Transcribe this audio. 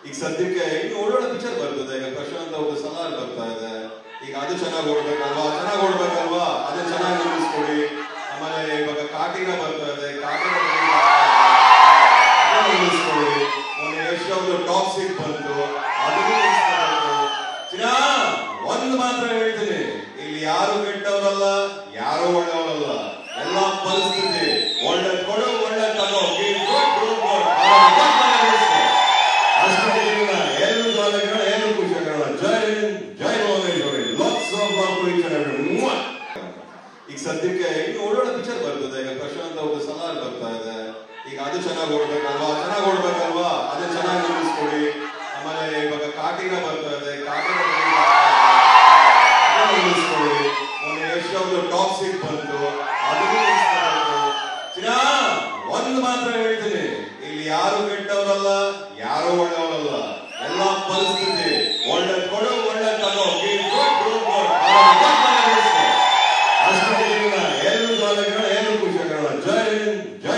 ಈಗ ಸದ್ಯಕ್ಕೆ ಇನ್ನು ಒಳ್ಳೊಳ್ಳೆ ಪಿಕ್ಚರ್ ಬರ್ತದೆ. ಈಗ ಪ್ರಶಾಂತ್ ಅವ್ರದ್ದು ಸಲಾರ್ ಬರ್ತಾ ಇದೆ. ಈಗ ಅದು ಚೆನ್ನಾಗಿ ಓಡ್ಬೇಕಲ್ವಾ, ಅದು ಚೆನ್ನಾಗಿ ನಿಲ್ಲಿಸ್ಕೊಡಿ. ಆಮೇಲೆ ಇವಾಗ ಕಾಟಿನ ಬರ್ತಾ ಇದೆ, ಕಾಟಿನ ನಿಲ್ಲಿಸ್ಕೊಡಿ. ಮೊನ್ನೆ ಯಶ್ ಅವ್ರದ್ದು ಟಾಕ್ಸಿಕ್ ಬಂತು, ಅದನ್ನು ನಿಲ್ಲಿಸ್ಕೊಬೇಕು. ಒಂದು ಮಾತ್ರ ಹೇಳ್ತೀನಿ, ಇಲ್ಲಿ ಯಾರು ಕೆಟ್ಟವರಲ್ಲ, ಯಾರು ಒಳ್ಳೆಯವರಲ್ಲ. ಎಲ್ಲಾ ಪರಿಸ್ಥಿತಿ ಒಳ್ಳೆ ಕೊಡು, ಒಳ್ಳೆ ತಗೋ, ಎಲ್ಲರೂ ಕಾಲೇಜುಗಳು, ಎಲ್ಲರೂ ಖುಷಿಯಾಗೋಣ. ಜೈ ಹಿಂದ್, ಜೈ Bhuvaneshwari. Lots of love to each and every. ಈಗ ಸದ್ಯಕ್ಕೆ ಇನ್ನು ಒಳ್ಳೊಳ್ಳೆ ಪಿಕ್ಚರ್ ಬರ್ತದೆ. ಈಗ ಪ್ರಶಾಂತ್ ಅವ್ರದ್ದು ಸಲಾರ್ ಬರ್ತಾ ಇದೆ. ಈಗ ಅದು ಚೆನ್ನಾಗಿ ಓಡ್ಬೇಕಲ್ವಾ, ಅದು ಚೆನ್ನಾಗಿ ನಿಲ್ಲಿಸ್ಕೊಡಿ. ಆಮೇಲೆ ಇವಾಗ ಕಾಟಿನ ಬರ್ತಾ ಇದೆ, ಕಾಟಿನ ನಿಲ್ಲಿಸ್ಕೊಡಿ. ಮೊನ್ನೆ ಯಶ್ ಅವ್ರದ್ದು ಟಾಕ್ಸಿಕ್ ಬಂತು, ಅದನ್ನು ನಿಲ್ಲಿಸ್ಕೊಬೇಕು. ಒಂದು ಮಾತ್ರ ಹೇಳ್ತೀನಿ, ಇಲ್ಲಿ ಯಾರು ಕೆಟ್ಟವರಲ್ಲ, ಯಾರು ಒಳ್ಳೆಯವರಲ್ಲ. ಎಲ್ಲಾ ಪರಿಸ್ಥಿತಿ ಒಳ್ಳೆ ಕೊಡು, ಒಳ್ಳೆ ತಗೋ, ಎಲ್ಲರೂ ಕಾಲೇಜುಗಳು, ಎಲ್ಲರೂ ಖುಷಿಯಾಗೋಣ. ಜೈ ಹಿಂದ್, ಜೈ